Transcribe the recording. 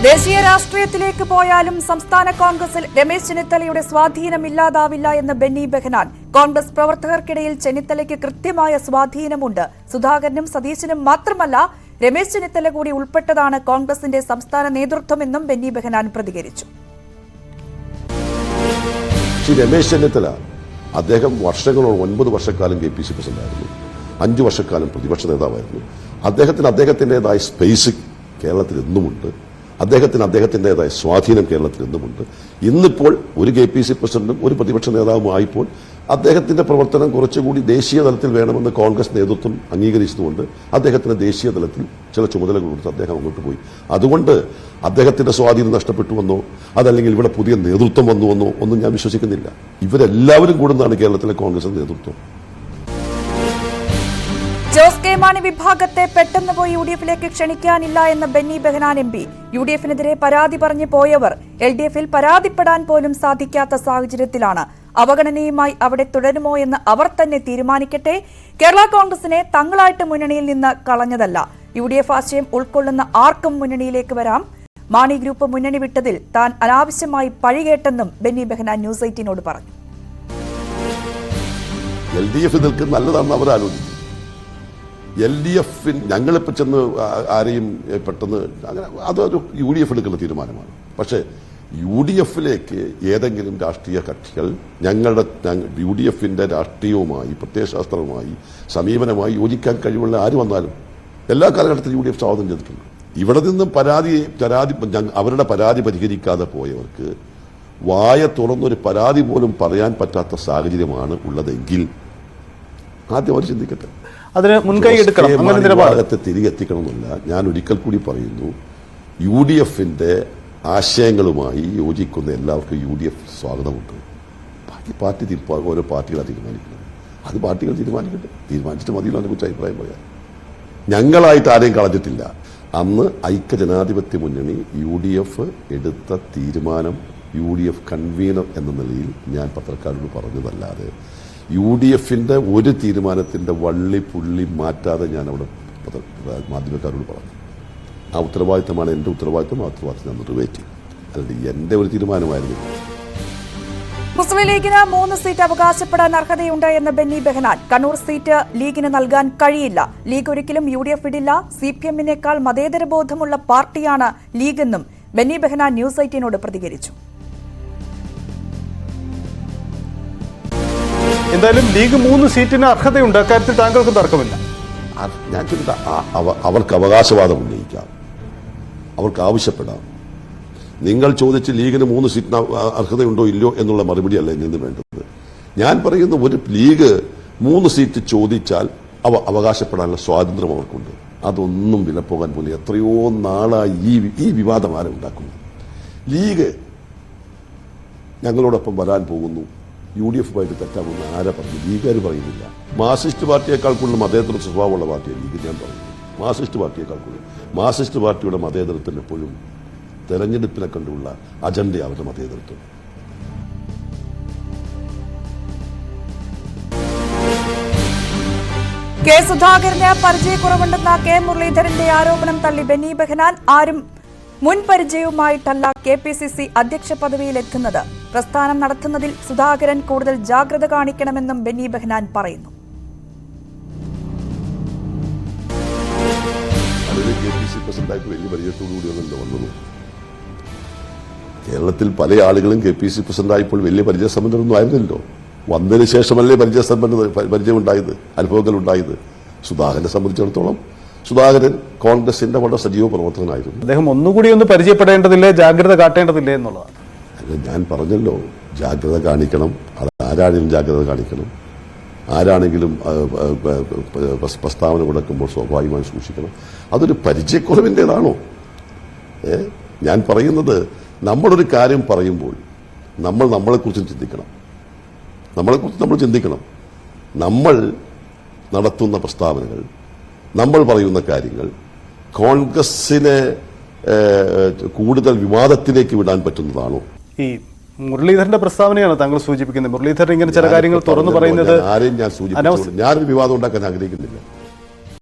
ദേശീയ രാഷ്ട്രീയത്തിലേക്ക് പോയാലും സംസ്ഥാന കോൺഗ്രസിൽ രമേശ് ചെന്നിത്തലയുടെ സ്വാധീനമില്ലാതാവില്ല എന്ന് ബെന്നി ബെഹനാൻ. കോൺഗ്രസ് പ്രവർത്തകർക്കിടയിൽ ചെന്നിത്തലയ്ക്ക് കൃത്യമായ സ്വാധീനമുണ്ട്. സുധാകരനും സതീശനും മാത്രമല്ല, രമേശ് ചെന്നിത്തല കൂടി ഉൾപ്പെട്ടതാണ് കോൺഗ്രസിന്റെ സംസ്ഥാന നേതൃത്വമെന്നും ബെന്നി ബെഹനാൻ പ്രതികരിച്ചു. രമേശ് ചെന്നിത്തല അദ്ദേഹം വർഷങ്ങളോളം 9 വർഷക്കാലം KPC പ്രസിഡന്റായിരുന്നു, 5 വർഷക്കാലം പ്രതിപക്ഷ നേതാവായിരുന്നു. അദ്ദേഹത്തിൻ്റെതായ സ്പേസ് കേരളത്തിൽ എന്നുമുണ്ട്. അദ്ദേഹത്തിൻ്റെതായ സ്വാധീനം കേരളത്തിൽ എന്നുമുണ്ട്. ഇന്നിപ്പോൾ ഒരു KPC പ്രസിഡന്റും ഒരു പ്രതിപക്ഷ നേതാവും ആയപ്പോൾ അദ്ദേഹത്തിന്റെ പ്രവർത്തനം കുറച്ചുകൂടി ദേശീയ തലത്തിൽ വേണമെന്ന് കോൺഗ്രസ് നേതൃത്വം അംഗീകരിച്ചതുകൊണ്ട് അദ്ദേഹത്തിന് ദേശീയ തലത്തിൽ ചില ചുമതലകൾ കൊടുത്ത് അദ്ദേഹം അങ്ങോട്ട് പോയി. അതുകൊണ്ട് അദ്ദേഹത്തിന്റെ സ്വാധീനം നഷ്ടപ്പെട്ടുവെന്നോ അതല്ലെങ്കിൽ ഇവിടെ പുതിയ നേതൃത്വം വന്നുവെന്നോ ഒന്നും ഞാൻ വിശ്വസിക്കുന്നില്ല. ഇവരെല്ലാവരും കൂടുന്നതാണ് കേരളത്തിലെ കോൺഗ്രസ് നേതൃത്വം. ജോസ് കെ മാണി വിഭാഗത്തെ പെട്ടെന്ന് പോയി UDF-ലേക്ക് ക്ഷണിക്കാനില്ല എന്ന ബെന്നി ബെഹനാൻ MP. UDF-നെതിരെ പരാതി പറഞ്ഞു പോയവർ LDF-ൽ പരാതിപ്പെടാൻ പോലും സാധിക്കാത്ത സാഹചര്യത്തിലാണ്. അവഗണനയുമായി അവിടെ തുടരുമോ എന്ന് അവർ തന്നെ തീരുമാനിക്കട്ടെ. കേരള കോൺഗ്രസിനെ തങ്ങളായിട്ട് മുന്നണിയിൽ നിന്ന് കളഞ്ഞതല്ല. UDF ആശയം ഉൾക്കൊള്ളുന്ന ആർക്കും മുന്നണിയിലേക്ക് വരാം. മാണി ഗ്രൂപ്പ് മുന്നണി വിട്ടതിൽ താൻ അനാവശ്യമായി പഴികേട്ടെന്നും ബെന്നി ബെഹനാൻ ന്യൂസ് 18നോട് പറഞ്ഞു. LDF നിൽക്കുന്ന നല്ലതാണെന്ന് അവർ ആലോചിക്കും. LDF ഞങ്ങളിപ്പോൾ ചെന്ന് ആരെയും പെട്ടെന്ന് അങ്ങനെ അതൊരു UDF എടുക്കുന്ന തീരുമാനമാണ്. പക്ഷേ UDF-ലേക്ക് ഏതെങ്കിലും രാഷ്ട്രീയ കക്ഷികൾ UDF-ന്റെ രാഷ്ട്രീയവുമായി പ്രത്യയശാസ്ത്രവുമായി സമീപനമായി യോജിക്കാൻ കഴിവുള്ള ആര് വന്നാലും എല്ലാ കാലഘട്ടത്തിലും UDF സ്വാഗതം ചെയ്തിട്ടുണ്ട്. ഇവിടെ നിന്നും അവരുടെ പരാതി പരിഹരിക്കാതെ പോയവർക്ക് വായ തുറന്നൊരു പരാതി പോലും പറയാൻ പറ്റാത്ത സാഹചര്യമാണ് ഉള്ളതെങ്കിൽ ആദ്യം അവർ ചിന്തിക്കട്ടെ. അതിന് മുൻകൈ എടുക്കണം. ഭാഗത്തെ തിരികെ എത്തിക്കണമെന്നില്ല. ഞാൻ ഒരിക്കൽ കൂടി പറയുന്നു, UDF-ന്റെ ആശയങ്ങളുമായി യോജിക്കുന്ന എല്ലാവർക്കും UDF സ്വാഗതമുണ്ട്. ബാക്കി ഓരോ പാർട്ടികളാണ് തീരുമാനിക്കുന്നത്. അത് പാർട്ടികൾ തീരുമാനിച്ചിട്ട് മതിയല്ലോ അതിനെക്കുറിച്ച് അഭിപ്രായം പറയാം. ഞങ്ങളായിട്ട് ആരെയും കളഞ്ഞിട്ടില്ല. അന്ന് ഐക്യജനാധിപത്യ മുന്നണി UDF എടുത്ത തീരുമാനം UDF കൺവീനർ എന്ന നിലയിൽ ഞാൻ പത്രക്കാരോട് പറഞ്ഞതല്ലാതെ UDF-ന്റെ ഒരു തീരുമാനത്തിന്റെ വള്ളി പുള്ളി മാറ്റാതെ ഞാൻ അവിടെ മാധ്യമക്കാരോട് പറഞ്ഞു. ആ ഉത്തരവാദിത്തമാണ് എൻ്റെ ഉത്തരവാദിത്തം. ആ ഉത്തരവാദിത്തം ഞാൻ നിറവേറ്റി. അല്ലാതെ എൻ്റെ ഒരു തീരുമാനമായിരുന്നു. മുസ്ലിം ലീഗിന് 3 സീറ്റ് അവകാശപ്പെടാൻ അർഹതയുണ്ട് എന്ന് ബെന്നി ബെഹനാൻ. കണ്ണൂർ സീറ്റ് ലീഗിന് നൽകാൻ കഴിയില്ല. ലീഗ് ഒരിക്കലും UDF വിടില്ല. CPM-നേക്കാൾ മതേതരബോധമുള്ള പാർട്ടിയാണ് ലീഗെന്നും ബെന്നി ബെഹനാൻ ന്യൂസ് 18നോട് പ്രതികരിച്ചു. എന്തായാലും ലീഗ് 3 സീറ്റിന് അർഹതയുണ്ട്. അക്കാര്യത്തിൽ താങ്കൾക്ക് തർക്കമില്ല. ഞാൻ ചോദിച്ചാൽ അവർക്ക് അവകാശവാദം ഉന്നയിക്കാം, അവർക്ക് ആവശ്യപ്പെടാം. നിങ്ങൾ ചോദിച്ച് ലീഗിന് 3 സീറ്റിന് അർഹതയുണ്ടോ ഇല്ലയോ എന്നുള്ള മറുപടി അല്ല ഇതിന് വേണ്ടത്. ഞാൻ പറയുന്ന ഒരു ലീഗ് 3 സീറ്റ് ചോദിച്ചാൽ അവകാശപ്പെടാനുള്ള സ്വാതന്ത്ര്യം അവർക്കുണ്ട്. അതൊന്നും വിലപ്പോകാൻ പോലും എത്രയോ നാളായി ഈ വിവാദം ആരെ ഉണ്ടാക്കുന്നു. ലീഗ് ഞങ്ങളോടൊപ്പം വരാൻ പോകുന്നു, UDF-ആയിട്ട് തെറ്റാമെന്ന് ആരെ പറഞ്ഞു? ലീഗുകാർ പറയുന്നില്ല. മാർക്സിസ്റ്റ് പാർട്ടിയേക്കാൾ കൂടുതൽ മതേതര സ്വഭാവമുള്ള പാർട്ടിയാണ് ലീഗ്. ഞാൻ പറയുന്നു മാർക്സിസ്റ്റ് പാർട്ടിയേക്കാൾ കൂടുതൽ. മാർക്സിസ്റ്റ് പാർട്ടിയുടെ മതേതരത്തിന് എപ്പോഴും തെരഞ്ഞെടുപ്പിനെ കണ്ടുള്ള അജണ്ട അവരുടെ മതേതരത്വം. കെ സുധാകരന് പരിചയക്കുറവുണ്ടെന്ന കെ മുരളീധരന്റെ ആരോപണം തള്ളി ബെന്നി ബെഹനാൻ. ആരും മുൻ പരിചയവുമായിട്ടല്ല KPCC അധ്യക്ഷ പദവിയിലെത്തുന്നത്. പ്രസ്ഥാനം നടത്തുന്നതിൽ സുധാകരൻ കൂടുതൽ ജാഗ്രത കാണിക്കണമെന്നും ബെന്നി ബെഹനാൻ പറയുന്നു. KPC പ്രസിഡന്റായിട്ട് വലിയ പരിചയത്തോടുകൂടിയൊന്നുമല്ല വന്നത്. കേരളത്തിൽ പല ആളുകളും KPC പ്രസിഡന്റായപ്പോൾ വലിയ പരിചയസമ്പന്നരൊന്നും ആയിരുന്നല്ലോ. വന്നതിന് ശേഷമല്ലേ പരിചയമുണ്ടായത്, അനുഭവങ്ങൾ ഉണ്ടായത്. സുധാകരനെ സംബന്ധിച്ചിടത്തോളം സുധാകരൻ കോൺഗ്രസിന്റെ വളരെ സജീവ പ്രവർത്തകനായിരുന്നു. അദ്ദേഹം ഒന്നുകൂടി ഒന്ന് പരിചയപ്പെടേണ്ടതില്ലേ, ജാഗ്രത കാട്ടേണ്ടതില്ലേ എന്നുള്ളതാണ്. ഞാൻ പറഞ്ഞല്ലോ, ജാഗ്രത കാണിക്കണം. അത് ആരാണെങ്കിലും ജാഗ്രത കാണിക്കണം. ആരാണെങ്കിലും പ്രസ്താവന കൊടുക്കുമ്പോൾ സ്വാഭാവികമായി സൂക്ഷിക്കണം. അതൊരു പരിചയക്കുറവിൻ്റെതാണോ? ഞാൻ പറയുന്നത്, നമ്മളൊരു കാര്യം പറയുമ്പോൾ നമ്മളെക്കുറിച്ച് ചിന്തിക്കണം. നമ്മൾ ചിന്തിക്കണം. നമ്മൾ നടത്തുന്ന പ്രസ്താവനകൾ, നമ്മൾ പറയുന്ന കാര്യങ്ങൾ കോൺഗ്രസിനെ കൂടുതൽ വിവാദത്തിലേക്ക് വിടാൻ പറ്റുന്നതാണോ? ഈ മുരളീധരന്റെ പ്രസ്താവനയാണ് താങ്കൾ സൂചിപ്പിക്കുന്നത്. മുരളീധരൻ ഇങ്ങനെ ചില കാര്യങ്ങൾ തുറന്നു പറയുന്നത് ആരെയും ഞാൻ സൂചിപ്പിച്ചു. ഞാനൊരു വിവാദം ഉണ്ടാക്കാൻ ആഗ്രഹിക്കുന്നില്ല.